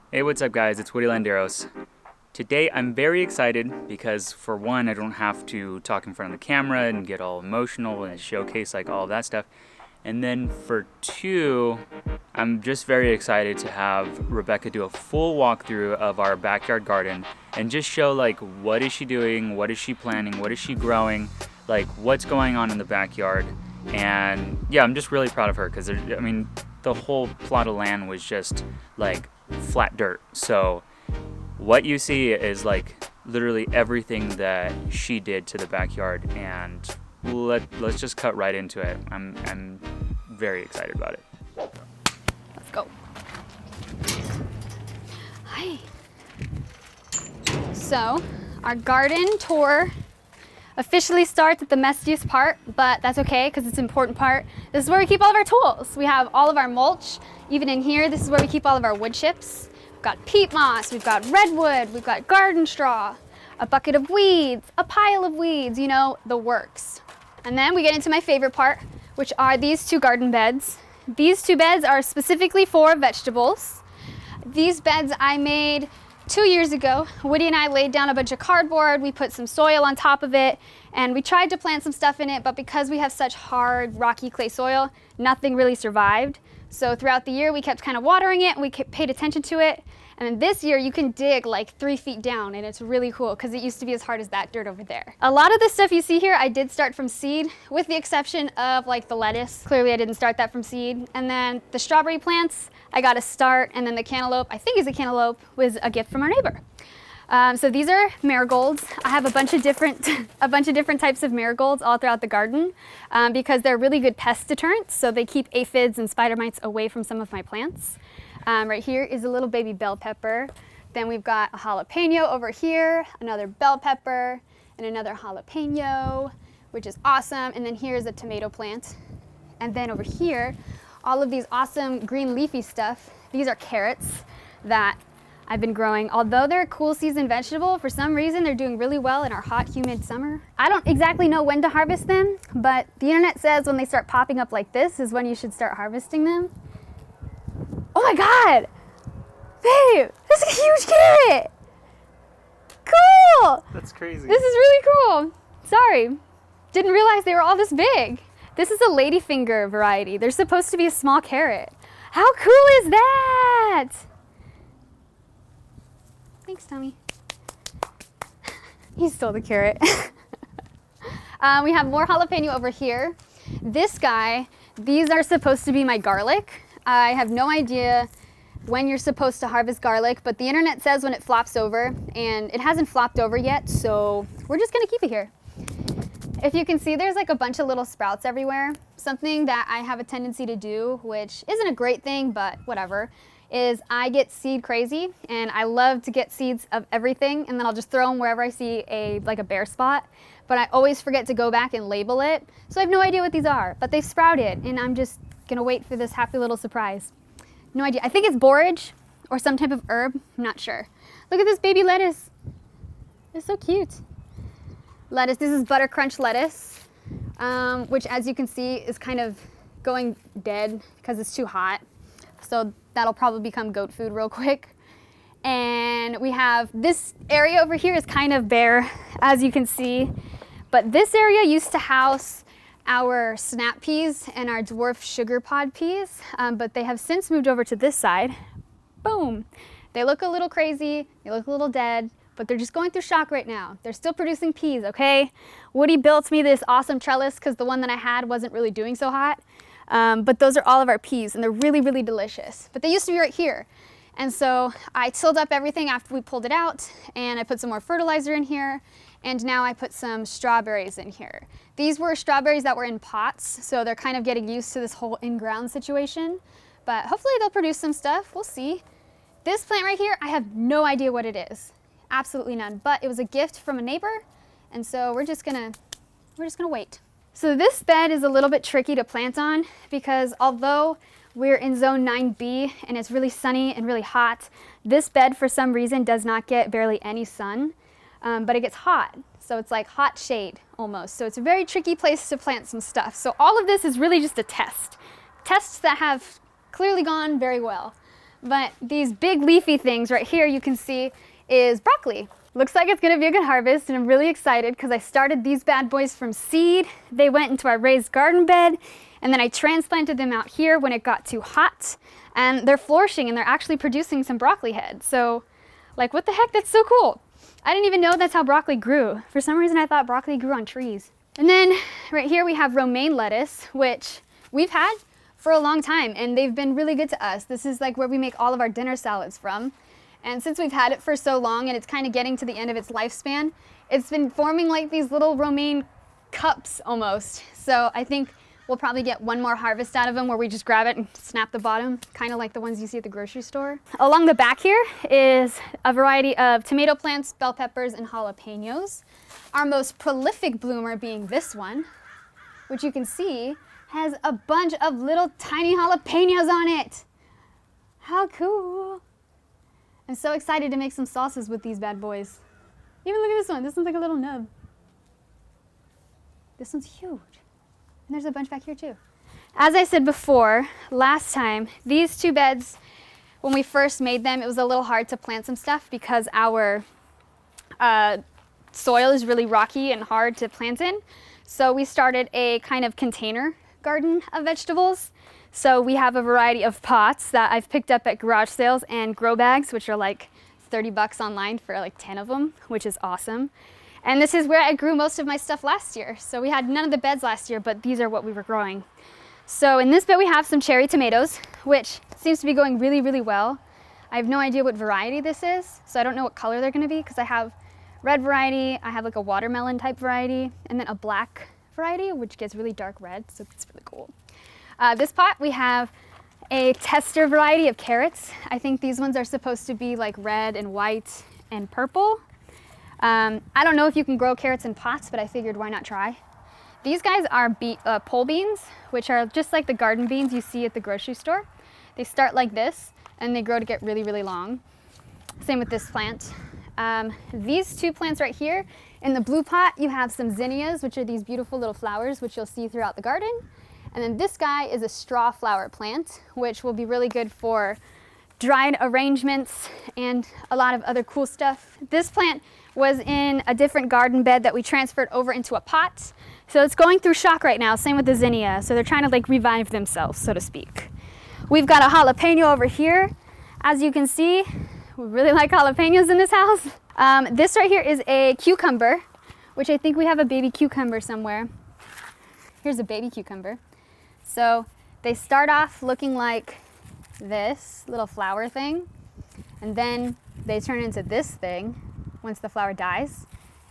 Hey, what's up guys? It's Woodie Landeros. Today I'm very excited because for one, I don't have to talk in front of the camera and get all emotional and showcase like all of that stuff. And then for two, I'm just very excited to have Rebecca do a full walkthrough of our backyard garden and just show like what is she doing, what is she planting, what is she growing, like what's going on in the backyard. And yeah, I'm just really proud of her because the whole plot of land was just like flat dirt. So what you see is like literally everything that she did to the backyard, and let's just cut right into it. I'm very excited about it. Let's go. Hi. So our garden tour officially starts at the messiest part, but that's okay because it's an important part. This is where we keep all of our tools. We have all of our mulch. Even in here, this is where we keep all of our wood chips. We've got peat moss, we've got redwood, we've got garden straw, a bucket of weeds, a pile of weeds, you know, the works. And then we get into my favorite part, which are these two garden beds. These two beds are specifically for vegetables. These beds I made 2 years ago. Woody and I laid down a bunch of cardboard, we put some soil on top of it, and we tried to plant some stuff in it, but because we have such hard, rocky clay soil, nothing really survived. So throughout the year, we kept kind of watering it and we paid attention to it. And then this year you can dig like 3 feet down, and it's really cool because it used to be as hard as that dirt over there. A lot of the stuff you see here, I did start from seed, with the exception of like the lettuce. Clearly I didn't start that from seed. And then the strawberry plants, I got a start, and then the cantaloupe, I think is a cantaloupe, was a gift from our neighbor. So these are marigolds. I have a bunch of different types of marigolds all throughout the garden because they're really good pest deterrents. So they keep aphids and spider mites away from some of my plants. Right here is a little baby bell pepper. Then we've got a jalapeno over here, another bell pepper, and another jalapeno, which is awesome. And then here's a tomato plant. And then over here, all of these awesome green leafy stuff. These are carrots that I've been growing. Although they're a cool season vegetable, for some reason they're doing really well in our hot, humid summer. I don't exactly know when to harvest them, but the internet says when they start popping up like this is when you should start harvesting them. Oh my God! Babe, this is a huge carrot! Cool! That's crazy. This is really cool. Sorry, didn't realize they were all this big. This is a ladyfinger variety. They're supposed to be a small carrot. How cool is that? Thanks, Tommy. He stole the carrot. We have more jalapeno over here. This guy, these are supposed to be my garlic. I have no idea when you're supposed to harvest garlic, but the internet says when it flops over, and it hasn't flopped over yet, so we're just gonna keep it here. If you can see, there's like a bunch of little sprouts everywhere. Something that I have a tendency to do, which isn't a great thing, but whatever, is I get seed crazy, and I love to get seeds of everything, and then I'll just throw them wherever I see a bare spot. But I always forget to go back and label it, so I have no idea what these are, but they've sprouted, and I'm just gonna wait for this happy little surprise. No idea. I think it's borage or some type of herb. I'm not sure. Look at this baby lettuce. It's so cute. Lettuce. This is butter crunch lettuce, which, as you can see, is kind of going dead because it's too hot. So that'll probably become goat food real quick. And we have this area over here is kind of bare, as you can see. But this area used to house our snap peas and our dwarf sugar pod peas, but they have since moved over to this side. Boom. They look a little crazy, they look a little dead, but they're just going through shock right now. They're still producing peas, okay? Woody built me this awesome trellis because the one that I had wasn't really doing so hot. But those are all of our peas, and they're really, really delicious. But they used to be right here. And so I tilled up everything after we pulled it out, and I put some more fertilizer in here, and now I put some strawberries in here. These were strawberries that were in pots, so they're kind of getting used to this whole in-ground situation. But hopefully they'll produce some stuff, we'll see. This plant right here, I have no idea what it is. Absolutely none, but it was a gift from a neighbor, and so we're just gonna wait. So this bed is a little bit tricky to plant on because although we're in zone 9B and it's really sunny and really hot, this bed for some reason does not get barely any sun, but it gets hot. So it's like hot shade almost. So it's a very tricky place to plant some stuff. So all of this is really just a test. Tests that have clearly gone very well. But these big leafy things right here you can see is broccoli. Looks like it's gonna be a good harvest, and I'm really excited because I started these bad boys from seed. They went into our raised garden bed, and then I transplanted them out here when it got too hot, and they're flourishing and they're actually producing some broccoli heads. So like, what the heck, that's so cool. I didn't even know that's how broccoli grew. For some reason I thought broccoli grew on trees. And then right here we have romaine lettuce, which we've had for a long time, and they've been really good to us. This is like where we make all of our dinner salads from. And since we've had it for so long and it's kind of getting to the end of its lifespan, it's been forming like these little romaine cups almost. So I think we'll probably get one more harvest out of them where we just grab it and snap the bottom, kind of like the ones you see at the grocery store. Along the back here is a variety of tomato plants, bell peppers, and jalapenos. Our most prolific bloomer being this one, which you can see has a bunch of little tiny jalapenos on it. How cool. I'm so excited to make some sauces with these bad boys. Even look at this one. This one's like a little nub. This one's huge. And there's a bunch back here too. As I said before, last time, these two beds, when we first made them, it was a little hard to plant some stuff because our soil is really rocky and hard to plant in. So we started a kind of container garden of vegetables. So we have a variety of pots that I've picked up at garage sales and grow bags, which are like 30 bucks online for like 10 of them, which is awesome. And this is where I grew most of my stuff last year. So we had none of the beds last year, but these are what we were growing. So in this bed we have some cherry tomatoes, which seems to be going really, really well. I have no idea what variety this is, so I don't know what color they're gonna be because I have red variety, I have like a watermelon type variety, and then a black variety, which gets really dark red, so it's really cool. This pot, we have a tester variety of carrots. I think these ones are supposed to be like red and white and purple. I don't know if you can grow carrots in pots, but I figured why not try. These guys are pole beans, which are just like the garden beans you see at the grocery store. They start like this, and they grow to get really, really long. Same with this plant. These two plants right here, in the blue pot, you have some zinnias, which are these beautiful little flowers, which you'll see throughout the garden. And then this guy is a straw flower plant, which will be really good for dried arrangements and a lot of other cool stuff. This plant was in a different garden bed that we transferred over into a pot. So it's going through shock right now, same with the zinnia. So they're trying to like revive themselves, so to speak. We've got a jalapeno over here. As you can see, we really like jalapenos in this house. This right here is a cucumber, which I think we have a baby cucumber somewhere. Here's a baby cucumber. So they start off looking like this little flower thing, and then they turn into this thing once the flower dies,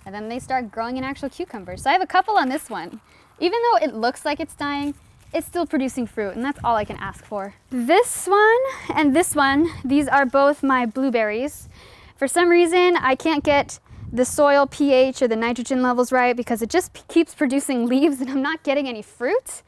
and then they start growing an actual cucumber. So I have a couple on this one. Even though it looks like it's dying, it's still producing fruit, and that's all I can ask for. This one and this one, these are both my blueberries. For some reason, I can't get the soil pH or the nitrogen levels right because it just keeps producing leaves and I'm not getting any fruit.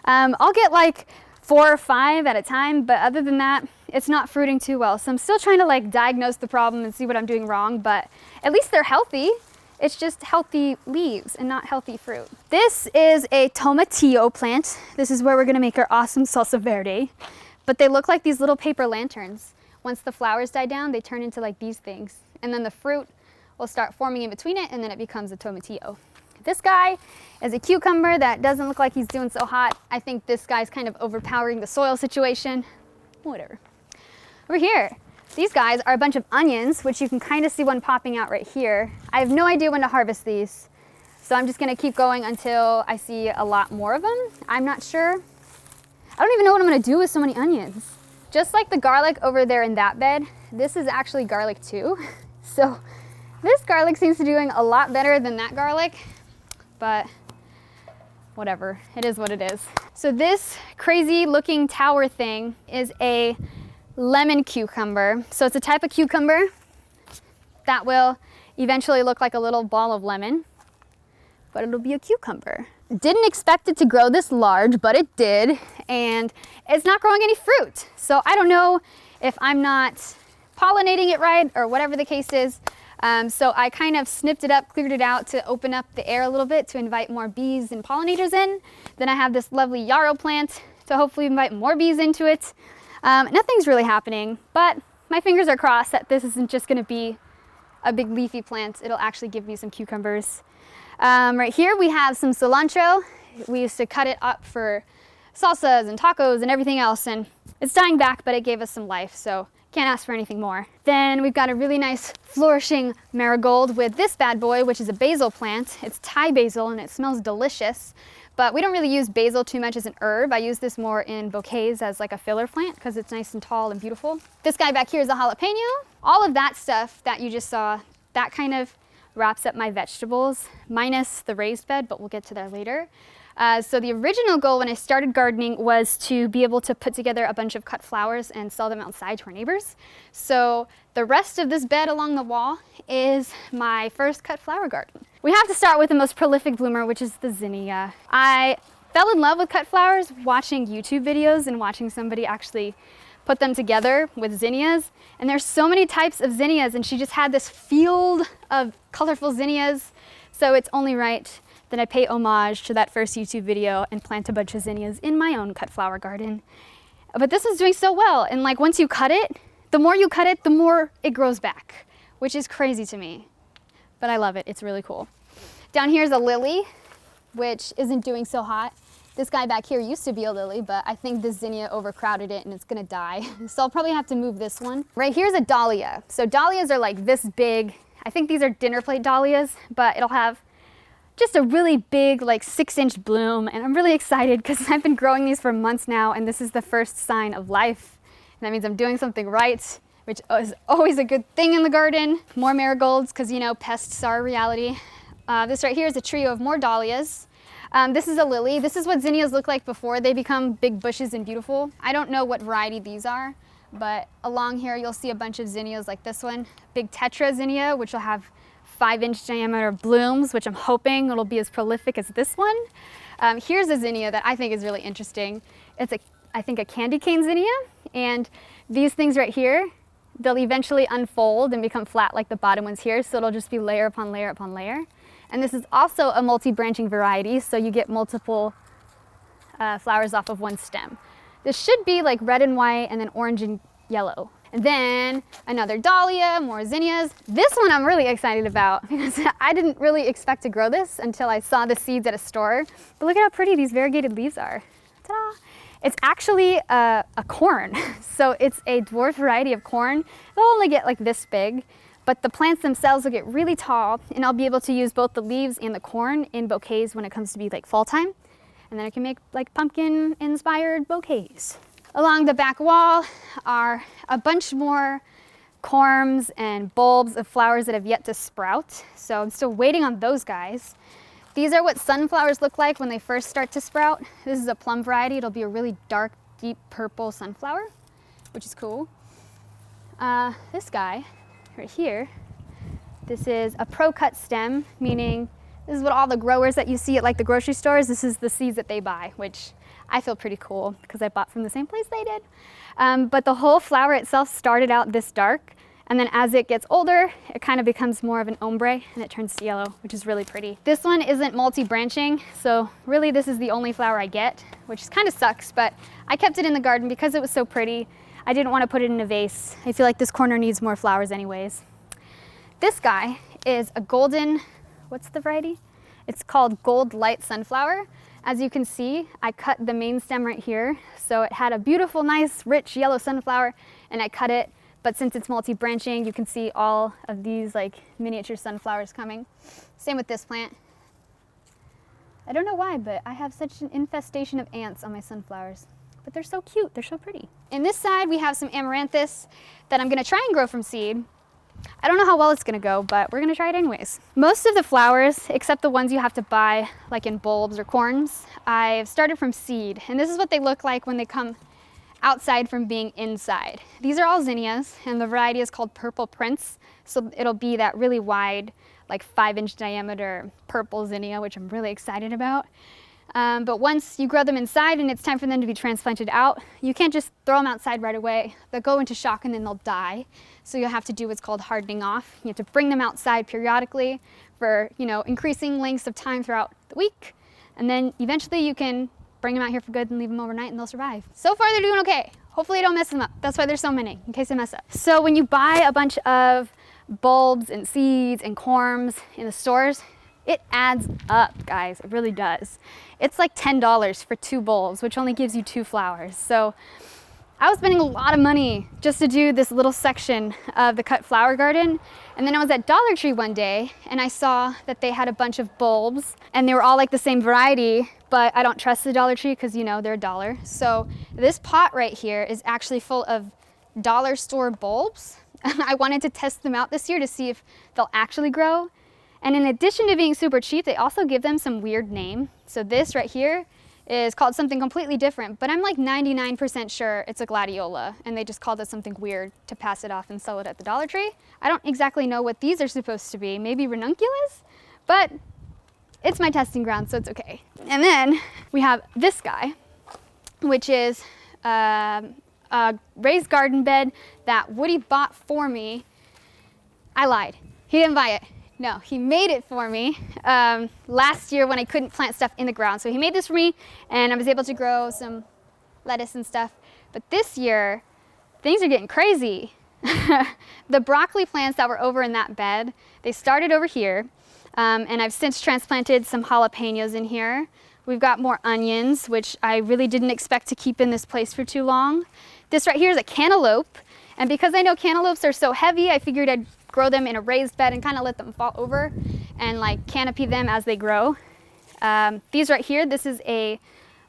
I'll get like 4 or 5 at a time, but other than that, it's not fruiting too well. So I'm still trying to like diagnose the problem and see what I'm doing wrong, but at least they're healthy. It's just healthy leaves and not healthy fruit. This is a Tomatillo plant. This is where we're gonna make our awesome salsa verde, but they look like these little paper lanterns. Once the flowers die down, they turn into like these things, and then the fruit will start forming in between it, and then it becomes a tomatillo. This guy is a cucumber that doesn't look like he's doing so hot. I think this guy's kind of overpowering the soil situation. Whatever. Over here, these guys are a bunch of onions, which you can kind of see one popping out right here. I have no idea when to harvest these, so I'm just gonna keep going until I see a lot more of them. I'm not sure. I don't even know what I'm gonna do with so many onions. Just like the garlic over there in that bed, this is actually garlic too. So this garlic seems to be doing a lot better than that garlic, but whatever, it is what it is. So this crazy looking tower thing is a lemon cucumber. So it's a type of cucumber that will eventually look like a little ball of lemon, but it'll be a cucumber. Didn't expect it to grow this large, but it did, and it's not growing any fruit. So I don't know if I'm not pollinating it right or whatever the case is. So I kind of snipped it up, cleared it out to open up the air a little bit to invite more bees and pollinators in. Then I have this lovely yarrow plant to hopefully invite more bees into it. Nothing's really happening, but my fingers are crossed that this isn't just gonna be a big leafy plant. It'll actually give me some cucumbers. Right here we have some cilantro. We used to cut it up for salsas and tacos and everything else, and it's dying back, but it gave us some life, so can't ask for anything more. Then we've got a really nice flourishing marigold with this bad boy, which is a basil plant. It's Thai basil and it smells delicious, but we don't really use basil too much as an herb. I use this more in bouquets as like a filler plant because it's nice and tall and beautiful. This guy back here is a jalapeno. All of that stuff that you just saw, that kind of wraps up my vegetables, minus the raised bed, but we'll get to that later. So the original goal when I started gardening was to be able to put together a bunch of cut flowers and sell them outside to our neighbors. So the rest of this bed along the wall is my first cut flower garden. We have to start with the most prolific bloomer, which is the zinnia. I fell in love with cut flowers watching YouTube videos and watching somebody actually put them together with zinnias. And there's so many types of zinnias, and she just had this field of colorful zinnias. So it's only right that I pay homage to that first YouTube video and plant a bunch of zinnias in my own cut flower garden. But this is doing so well, and like once you cut it, the more you cut it, the more it grows back, which is crazy to me. But I love it, it's really cool. Down here is a lily, which isn't doing so hot. This guy back here used to be a lily, but I think this zinnia overcrowded it and it's gonna die. So I'll probably have to move this one. Right here's a dahlia. So dahlias are like this big. I think these are dinner plate dahlias, but it'll have just a really big, like 6-inch bloom. And I'm really excited because I've been growing these for months now, and this is the first sign of life. And that means I'm doing something right, which is always a good thing in the garden. More marigolds, because you know, pests are a reality. This right here is a trio of more dahlias. This is a lily. This is what zinnias look like before they become big bushes and beautiful. I don't know what variety these are, but along here you'll see a bunch of zinnias like this one. Big tetra zinnia, which will have 5-inch diameter blooms, which I'm hoping it'll be as prolific as this one. Here's a zinnia that I think is really interesting. It's I think a candy cane zinnia, and these things right here, they'll eventually unfold and become flat like the bottom ones here, so it'll just be layer upon layer upon layer. And this is also a multi-branching variety, so you get multiple flowers off of one stem. This should be like red and white and then orange and yellow. And then another dahlia, more zinnias. This one I'm really excited about because I didn't really expect to grow this until I saw the seeds at a store. But look at how pretty these variegated leaves are. Ta-da! It's actually a corn. So it's a dwarf variety of corn. They'll only get like this big, but the plants themselves will get really tall, and I'll be able to use both the leaves and the corn in bouquets when it comes to be like fall time. And then I can make like pumpkin inspired bouquets. Along the back wall are a bunch more corms and bulbs of flowers that have yet to sprout. So I'm still waiting on those guys. These are what sunflowers look like when they first start to sprout. This is a plum variety. It'll be a really dark, deep purple sunflower, which is cool. This guy right here, this is a pro-cut stem, meaning this is what all the growers that you see at like the grocery stores, this is the seeds that they buy, which I feel pretty cool because I bought from the same place they did. But the whole flower itself started out this dark, and then as it gets older, it kind of becomes more of an ombre and it turns to yellow, which is really pretty. This one isn't multi-branching, so really this is the only flower I get, which kind of sucks, but I kept it in the garden because it was so pretty. I didn't want to put it in a vase. I feel like this corner needs more flowers anyways. This guy is a golden, what's the variety? It's called Gold Light Sunflower. As you can see, I cut the main stem right here. So it had a beautiful, nice, rich yellow sunflower, and I cut it. But since it's multi-branching, you can see all of these like miniature sunflowers coming. Same with this plant. I don't know why, but I have such an infestation of ants on my sunflowers. But they're so cute, they're so pretty. In this side, we have some Amaranthus that I'm gonna try and grow from seed. I don't know how well it's gonna go, but we're gonna try it anyways. Most of the flowers, except the ones you have to buy like in bulbs or corms, I've started from seed. And this is what they look like when they come outside from being inside. These are all zinnias, and the variety is called Purple Prince. So it'll be that really wide, like 5-inch diameter purple zinnia, which I'm really excited about. But once you grow them inside and it's time for them to be transplanted out, you can't just throw them outside right away. They'll go into shock and then they'll die. So you'll have to do what's called hardening off. You have to bring them outside periodically for, increasing lengths of time throughout the week. And then eventually you can bring them out here for good and leave them overnight and they'll survive. So far they're doing okay. Hopefully I don't mess them up. That's why there's so many, in case I mess up. So when you buy a bunch of bulbs and seeds and corms in the stores, it adds up, guys. It really does. It's like $10 for 2 bulbs, which only gives you 2 flowers. So I was spending a lot of money just to do this little section of the cut flower garden. And then I was at Dollar Tree one day and I saw that they had a bunch of bulbs and they were all like the same variety, but I don't trust the Dollar Tree because, you know, they're $1. So this pot right here is actually full of dollar store bulbs. I wanted to test them out this year to see if they'll actually grow. And in addition to being super cheap, they also give them some weird name. So this right here is called something completely different, but I'm like 99% sure it's a Gladiola, and they just called it something weird to pass it off and sell it at the Dollar Tree. I don't exactly know what these are supposed to be, maybe ranunculus, but it's my testing ground, so it's okay. And then we have this guy, which is a raised garden bed that Woody bought for me. I lied, he didn't buy it. No, he made it for me last year when I couldn't plant stuff in the ground. So he made this for me and I was able to grow some lettuce and stuff. But this year, things are getting crazy. The broccoli plants that were over in that bed, they started over here. And I've since transplanted some jalapenos in here. We've got more onions, which I really didn't expect to keep in this place for too long. This right here is a cantaloupe. And because I know cantaloupes are so heavy, I figured I'd grow them in a raised bed and kind of let them fall over and like canopy them as they grow. These right here, this is a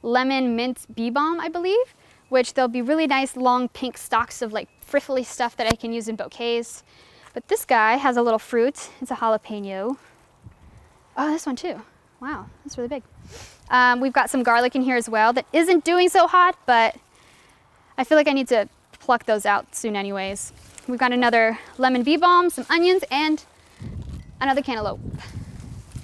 lemon mint bee balm, I believe, which there'll be really nice long pink stalks of like frivolous stuff that I can use in bouquets. But this guy has a little fruit. It's a jalapeno. Oh, this one too. Wow, that's really big. We've got some garlic in here as well that isn't doing so hot, but I feel like I need to pluck those out soon anyways. We've got another lemon bee balm, some onions, and another cantaloupe.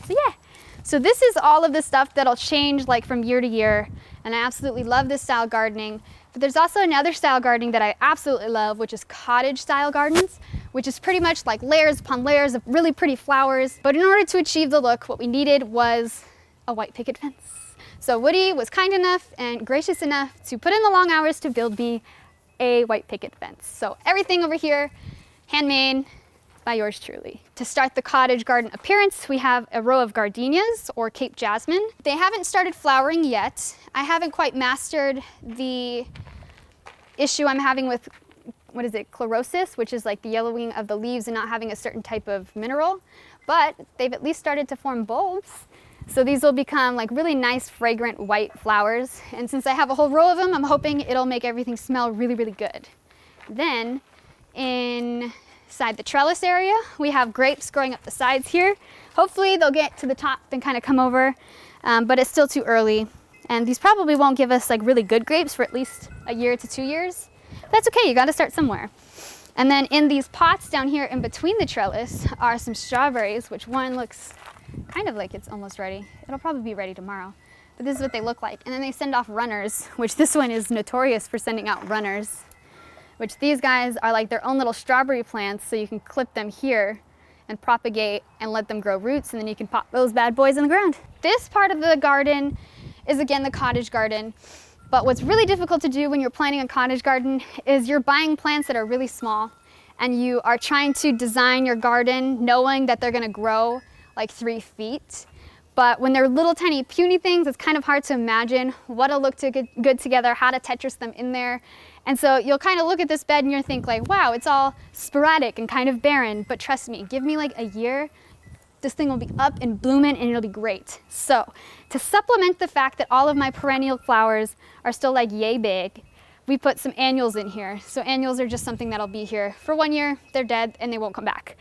So yeah, so this is all of the stuff that'll change like from year to year, and I absolutely love this style gardening. But there's also another style gardening that I absolutely love, which is cottage style gardens, which is pretty much like layers upon layers of really pretty flowers. But in order to achieve the look, what we needed was a white picket fence. So Woody was kind enough and gracious enough to put in the long hours to build me a white picket fence. So everything over here, handmade by yours truly. To start the cottage garden appearance, we have a row of gardenias or Cape jasmine. They haven't started flowering yet. I haven't quite mastered the issue I'm having with, what is it, chlorosis, which is like the yellowing of the leaves and not having a certain type of mineral, but they've at least started to form bulbs. So these will become like really nice, fragrant white flowers. And since I have a whole row of them, I'm hoping it'll make everything smell really, really good. Then inside the trellis area, we have grapes growing up the sides here. Hopefully they'll get to the top and kind of come over, but it's still too early. And these probably won't give us like really good grapes for at least a year to 2 years. But that's okay, you gotta start somewhere. And then in these pots down here in between the trellis are some strawberries, which one looks kind of like it's almost ready. It'll probably be ready tomorrow. But this is what they look like. And then they send off runners, which this one is notorious for sending out runners, which these guys are like their own little strawberry plants, so you can clip them here and propagate and let them grow roots, and then you can pop those bad boys in the ground. This part of the garden is again the cottage garden. But what's really difficult to do when you're planting a cottage garden is you're buying plants that are really small and you are trying to design your garden knowing that they're gonna grow like 3 feet. But when they're little tiny puny things, it's kind of hard to imagine what'll look good together, how to Tetris them in there. And so you'll kind of look at this bed and you'll think like, wow, it's all sporadic and kind of barren, but trust me, give me like a year, this thing will be up and blooming and it'll be great. So to supplement the fact that all of my perennial flowers are still like yay big, we put some annuals in here. So annuals are just something that'll be here for 1 year, they're dead and they won't come back.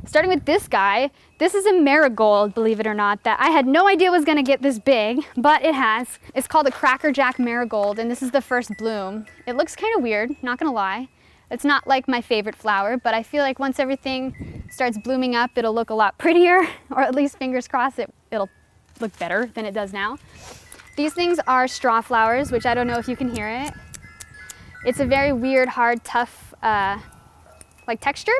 Starting with this guy, this is a marigold, believe it or not, that I had no idea was gonna get this big, but it has. It's called a crackerjack marigold, and this is the first bloom. It looks kind of weird, not gonna lie. It's not like my favorite flower, but I feel like once everything starts blooming up, it'll look a lot prettier, or at least fingers crossed, it'll look better than it does now. These things are straw flowers, which I don't know if you can hear it. It's a very weird, hard, tough like texture.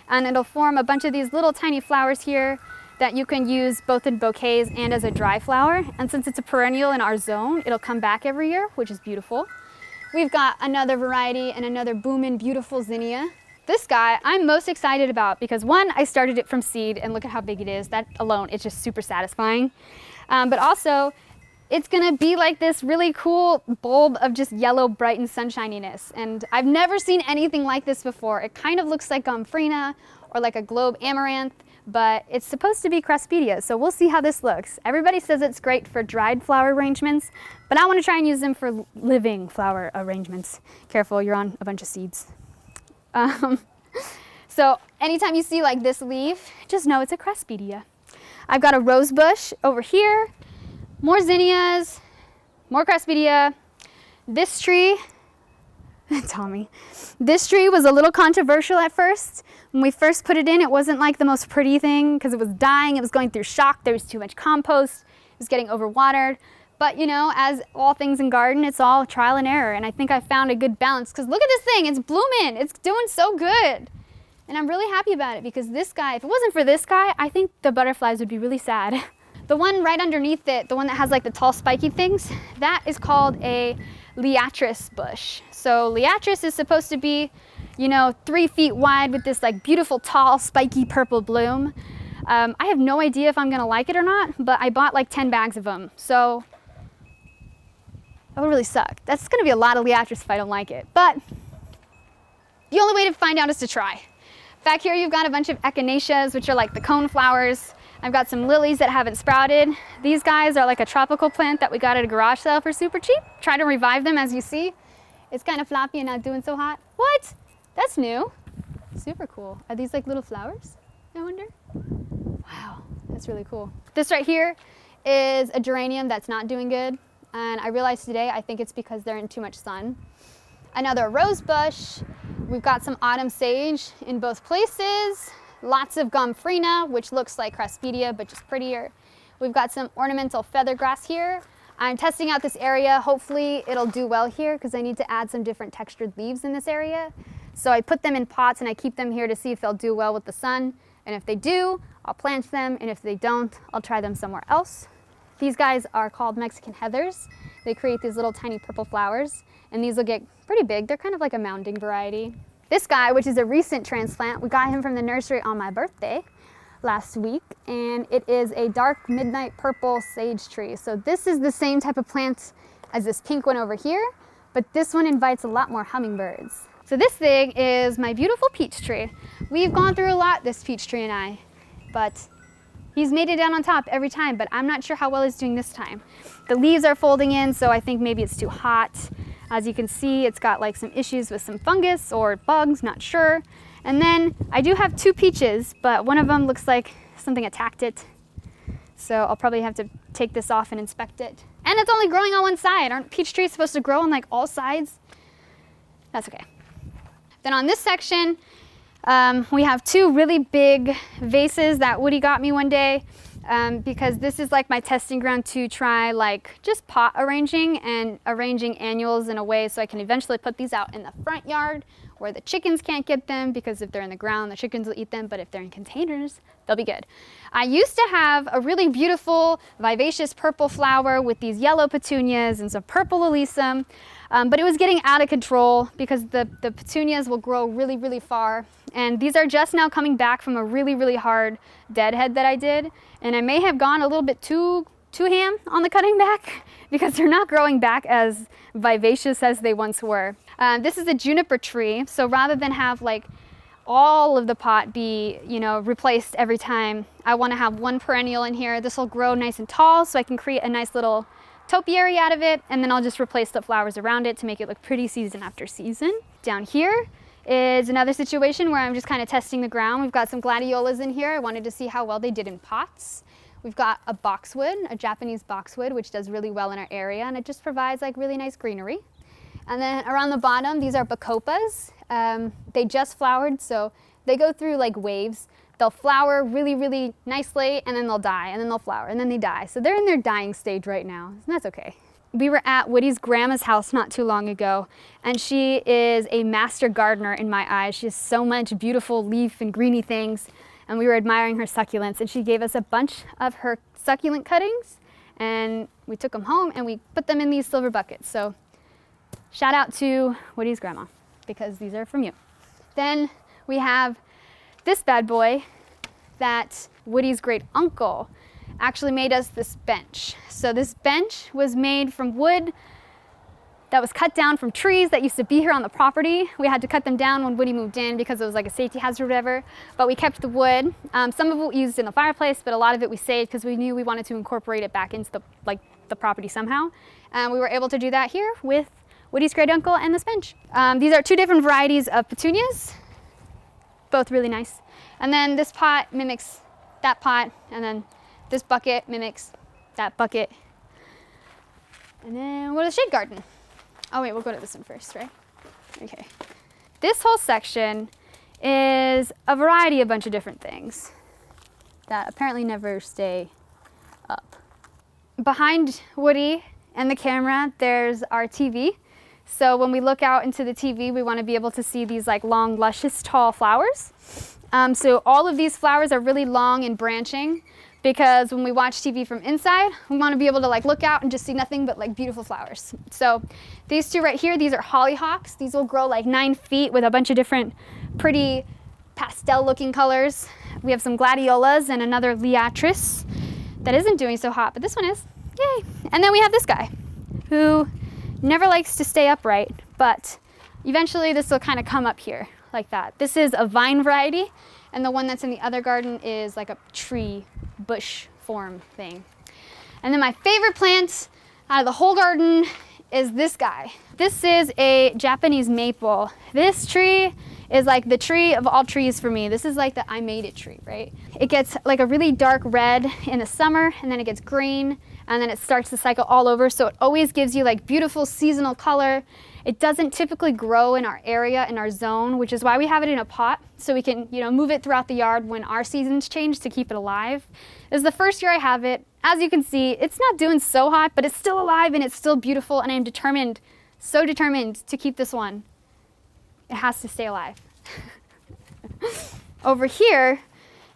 And it'll form a bunch of these little tiny flowers here that you can use both in bouquets and as a dry flower. And since it's a perennial in our zone, it'll come back every year, which is beautiful. We've got another variety and another boomin' beautiful zinnia. This guy I'm most excited about because one, I started it from seed and look at how big it is. That alone, it's just super satisfying. But also, it's gonna be like this really cool bulb of just yellow, bright and sunshininess. And I've never seen anything like this before. It kind of looks like gomphrena or like a globe amaranth, but it's supposed to be craspedia, so we'll see how this looks. Everybody says it's great for dried flower arrangements, but I want to try and use them for living flower arrangements. Careful, you're on a bunch of seeds. So anytime you see like this leaf, just know it's a craspedia. I've got a rose bush over here, more zinnias, more craspedia. This tree, Tommy, this tree was a little controversial at first. When we first put it in, it wasn't like the most pretty thing because it was dying, it was going through shock, there was too much compost, it was getting overwatered. But you know, as all things in garden, it's all trial and error, and I think I found a good balance because look at this thing, it's blooming, it's doing so good. And I'm really happy about it because this guy, if it wasn't for this guy, I think the butterflies would be really sad. The one right underneath it, the one that has like the tall spiky things, that is called a Liatris bush. So Liatris is supposed to be, you know, 3 feet wide with this like beautiful tall spiky purple bloom. I have no idea if I'm gonna like it or not, but I bought like 10 bags of them. So that would really suck. That's gonna be a lot of Liatris if I don't like it. But the only way to find out is to try. Back here you've got a bunch of echinaceas, which are like the cone flowers. I've got some lilies that haven't sprouted. These guys are like a tropical plant that we got at a garage sale for super cheap. Try to revive them as you see. It's kind of floppy and not doing so hot. What? That's new. Super cool. Are these like little flowers, I wonder? Wow, that's really cool. This right here is a geranium that's not doing good. And I realized today, I think it's because they're in too much sun. Another rose bush. We've got some autumn sage in both places. Lots of gomphrena, which looks like craspedia, but just prettier. We've got some ornamental feathergrass here. I'm testing out this area. Hopefully it'll do well here because I need to add some different textured leaves in this area. So I put them in pots and I keep them here to see if they'll do well with the sun. And if they do, I'll plant them. And if they don't, I'll try them somewhere else. These guys are called Mexican heathers. They create these little tiny purple flowers. And these will get pretty big. They're kind of like a mounding variety. This guy, which is a recent transplant, we got him from the nursery on my birthday last week, and it is a dark midnight purple sage tree. So this is the same type of plant as this pink one over here, but this one invites a lot more hummingbirds. So this thing is my beautiful peach tree. We've gone through a lot, this peach tree and I, but he's made it down on top every time, but I'm not sure how well he's doing this time. The leaves are folding in, so I think maybe it's too hot. As you can see, it's got like some issues with some fungus or bugs, not sure. And then I do have 2 peaches, but one of them looks like something attacked it. So I'll probably have to take this off and inspect it. And it's only growing on one side. Aren't peach trees supposed to grow on like all sides? That's okay. Then on this section, we have 2 really big vases that Woody got me one day. Because this is like my testing ground to try like just pot arranging and arranging annuals in a way so I can eventually put these out in the front yard where the chickens can't get them because if they're in the ground, the chickens will eat them, but if they're in containers, they'll be good. I used to have a really beautiful, vivacious purple flower with these yellow petunias and some purple alyssum, but it was getting out of control because the petunias will grow really, really far. And these are just now coming back from a really, really hard deadhead that I did. And I may have gone a little bit too ham on the cutting back because they're not growing back as vivacious as they once were. This is a juniper tree, so rather than have like all of the pot be, you know, replaced every time, I want to have one perennial in here. This will grow nice and tall so I can create a nice little topiary out of it, and then I'll just replace the flowers around it to make it look pretty season after season. Down here is another situation where I'm just kind of testing the ground. We've got some gladiolas in here. I wanted to see how well they did in pots. We've got a boxwood, a Japanese boxwood, which does really well in our area, and it just provides like really nice greenery. And then around the bottom, these are bacopas. They just flowered, so they go through like waves. They'll flower really, really nicely, and then they'll die, and then they'll flower, and then they die. So they're in their dying stage right now, and that's okay. We were at Woody's grandma's house not too long ago, and she is a master gardener in my eyes. She has so much beautiful leaf and greeny things, and we were admiring her succulents, and she gave us a bunch of her succulent cuttings, and we took them home, and we put them in these silver buckets. So Shout out to Woodie's grandma, because these are from you. Then we have this bad boy that Woodie's great uncle actually made us this bench. So this bench was made from wood that was cut down from trees that used to be here on the property. We had to cut them down when Woodie moved in because it was like a safety hazard or whatever, but we kept the wood. Some of it we used in the fireplace, but a lot of it we saved because we knew we wanted to incorporate it back into the property somehow. And we were able to do that here with Woodie's great uncle and this bench. These are 2 different varieties of petunias, both really nice. And then this pot mimics that pot, and then this bucket mimics that bucket. And then we'll go to the shade garden. Oh wait, we'll go to this one first, right? Okay. This whole section is a variety, a bunch of different things that apparently never stay up. Behind Woodie and the camera, there's our TV. So when we look out into the TV, we want to be able to see these like long, luscious, tall flowers. So all of these flowers are really long and branching, because when we watch TV from inside, we want to be able to like look out and just see nothing but like beautiful flowers. So these 2 right here, these are hollyhocks. These will grow like 9 feet with a bunch of different pretty pastel looking colors. We have some gladiolas and another liatris that isn't doing so hot, but this one is. Yay! And then we have this guy who never likes to stay upright, but eventually this will kind of come up here like that. This is a vine variety, and the one that's in the other garden is like a tree bush form thing. And then my favorite plant out of the whole garden is this guy. This is a Japanese maple. This tree is like the tree of all trees for me. This is like the I made it tree, right? It gets like a really dark red in the summer, and then it gets green, and then it starts to cycle all over. So it always gives you like beautiful seasonal color. It doesn't typically grow in our area, in our zone, which is why we have it in a pot, so we can, move it throughout the yard when our seasons change to keep it alive. This is the first year I have it. As you can see, it's not doing so hot, but it's still alive and it's still beautiful, and I'm determined, so determined to keep this one. It has to stay alive. Over here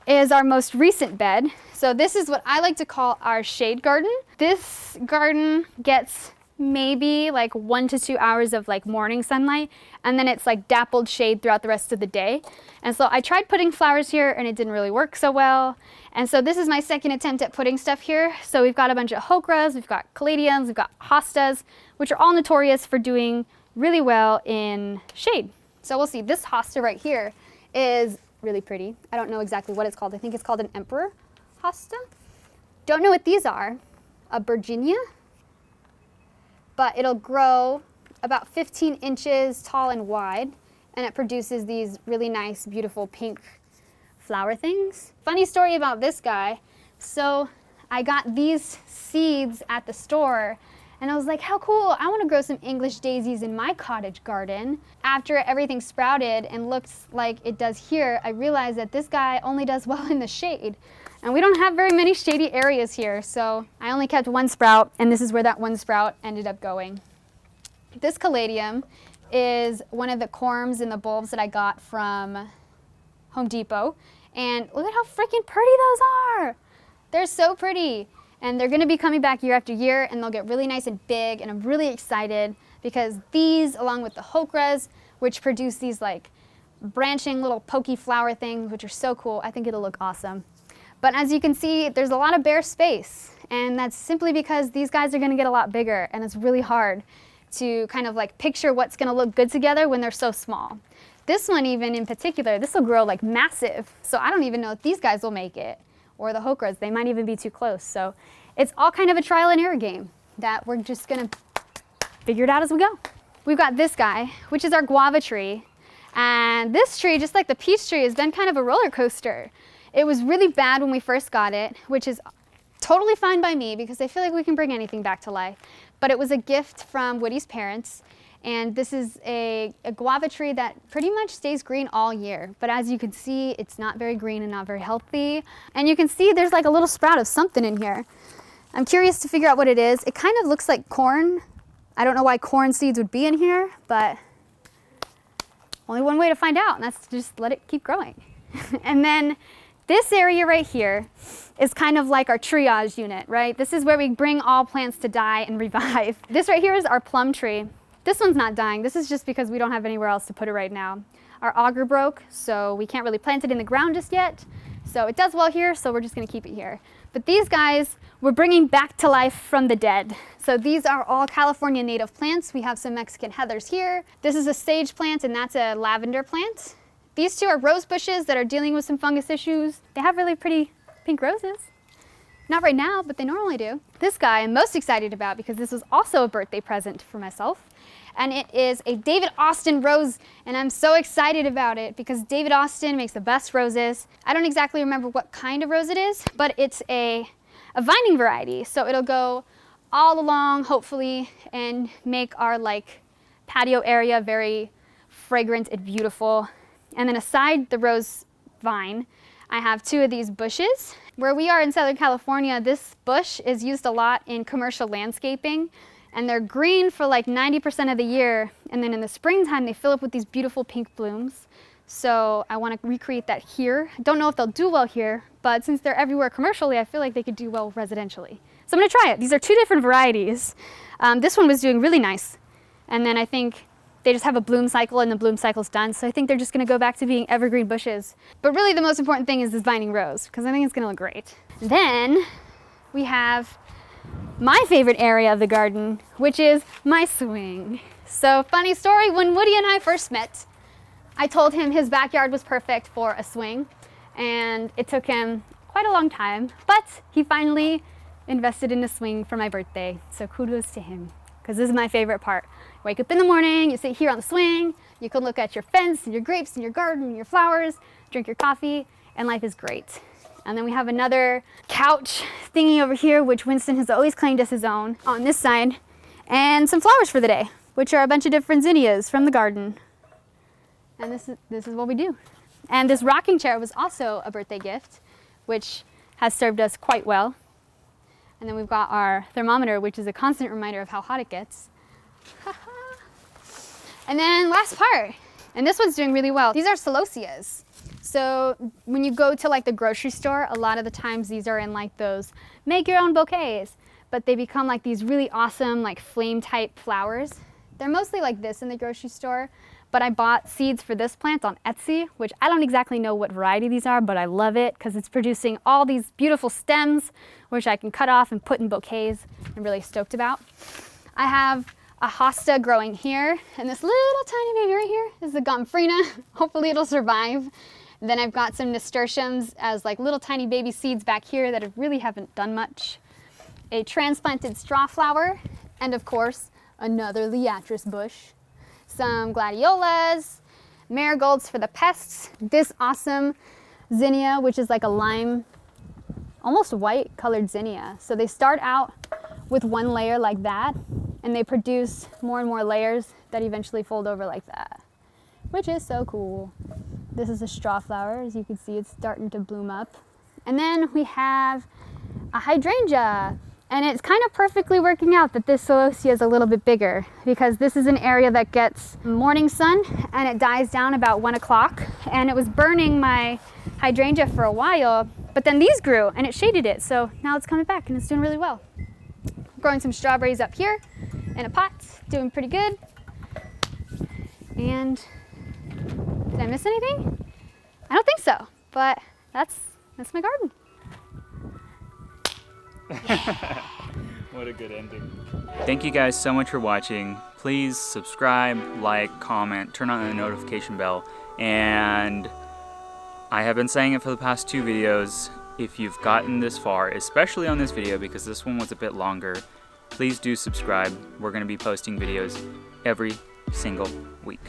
is our most recent bed. So this is what I like to call our shade garden. This garden gets maybe like 1 to 2 hours of like morning sunlight, and then it's like dappled shade throughout the rest of the day. And so I tried putting flowers here and it didn't really work so well. And so this is my second attempt at putting stuff here. So we've got a bunch of hokras, we've got caladiums, we've got hostas, which are all notorious for doing really well in shade. So we'll see. This hosta right here is really pretty. I don't know exactly what it's called. I think it's called an emperor hosta. Don't know what these are. A Virginia. But it'll grow about 15 inches tall and wide, and it produces these really nice, beautiful pink flower things. Funny story about this guy. So I got these seeds at the store, and I was like, how cool, I want to grow some English daisies in my cottage garden. After everything sprouted and looked like it does here, I realized that this guy only does well in the shade. And we don't have very many shady areas here, so I only kept 1 sprout, and this is where that 1 sprout ended up going. This caladium is one of the corms in the bulbs that I got from Home Depot, and look at how freaking pretty those are! They're so pretty, and they're going to be coming back year after year, and they'll get really nice and big, and I'm really excited because these, along with the hokras, which produce these like branching little pokey flower things, which are so cool, I think it'll look awesome. But as you can see, there's a lot of bare space, and that's simply because these guys are going to get a lot bigger, and it's really hard to kind of like picture what's going to look good together when they're so small. This one even in particular, this will grow like massive, so I don't even know if these guys will make it, or the hokras, they might even be too close. So it's all kind of a trial and error game that we're just going to figure it out as we go. We've got this guy, which is our guava tree, and this tree, just like the peach tree, has been kind of a roller coaster. It was really bad when we first got it, which is totally fine by me because I feel like we can bring anything back to life. But it was a gift from Woodie's parents, and this is a guava tree that pretty much stays green all year. But as you can see, it's not very green and not very healthy. And you can see there's like a little sprout of something in here. I'm curious to figure out what it is. It kind of looks like corn. I don't know why corn seeds would be in here, but only one way to find out, and that's to just let it keep growing. And then this area right here is kind of like our triage unit, right? This is where we bring all plants to die and revive. This right here is our plum tree. This one's not dying. This is just because we don't have anywhere else to put it right now. Our auger broke, so we can't really plant it in the ground just yet. So it does well here, so we're just gonna keep it here. But these guys, we're bringing back to life from the dead. So these are all California native plants. We have some Mexican heathers here. This is a sage plant, and that's a lavender plant. These two are rose bushes that are dealing with some fungus issues. They have really pretty pink roses. Not right now, but they normally do. This guy I'm most excited about because this was also a birthday present for myself. And it is a David Austin rose, and I'm so excited about it because David Austin makes the best roses. I don't exactly remember what kind of rose it is, but it's a vining variety. So it'll go all along, hopefully, and make our like patio area very fragrant and beautiful. And then aside the rose vine, I have two of these bushes. Where we are in Southern California, this bush is used a lot in commercial landscaping, and they're green for like 90% of the year, and then in the springtime they fill up with these beautiful pink blooms. So I want to recreate that here. I don't know if they'll do well here, but since they're everywhere commercially, I feel like they could do well residentially. So I'm going to try it. These are two different varieties. This one was doing really nice, and then I think they just have a bloom cycle and the bloom cycle's done. So I think they're just gonna go back to being evergreen bushes. But really the most important thing is this vining rose because I think it's gonna look great. Then we have my favorite area of the garden, which is my swing. So funny story, when Woody and I first met, I told him his backyard was perfect for a swing, and it took him quite a long time, but he finally invested in a swing for my birthday. So kudos to him, because this is my favorite part. Wake up in the morning, you sit here on the swing, you can look at your fence and your grapes and your garden and your flowers, drink your coffee, and life is great. And then we have another couch thingy over here, which Winston has always claimed as his own, on this side, and some flowers for the day, which are a bunch of different zinnias from the garden. And this is what we do. And this rocking chair was also a birthday gift, which has served us quite well. And then we've got our thermometer, which is a constant reminder of how hot it gets. And then last part, and this one's doing really well. These are Celosias. So when you go to like the grocery store, a lot of the times these are in like those make your own bouquets, but they become like these really awesome like flame type flowers. They're mostly like this in the grocery store, but I bought seeds for this plant on Etsy, which I don't exactly know what variety these are, but I love it because it's producing all these beautiful stems, which I can cut off and put in bouquets. I'm really stoked about. I have a hosta growing here, and this little tiny baby right here is a gomphrena. Hopefully it'll survive. Then I've got some nasturtiums as like little tiny baby seeds back here that really haven't done much. A transplanted straw flower, and of course, another Liatris bush. Some Gladiolas, Marigolds for the pests. This awesome Zinnia, which is like a lime, almost white colored Zinnia. So they start out with one layer like that, and they produce more and more layers that eventually fold over like that, which is so cool. This is a straw flower. As you can see, it's starting to bloom up. And then we have a hydrangea, and it's kind of perfectly working out that this Celosia is a little bit bigger because this is an area that gets morning sun and it dies down about 1 o'clock, and it was burning my hydrangea for a while, but then these grew and it shaded it, so now it's coming back and it's doing really well. Growing some strawberries up here in a pot, doing pretty good. And did I miss anything? I don't think so, but that's my garden. What a good ending. Thank you guys so much for watching. Please subscribe, like, comment, turn on the notification bell, and I have been saying it for the past 2 videos. If you've gotten this far, especially on this video because this one was a bit longer, please do subscribe. We're going to be posting videos every single week.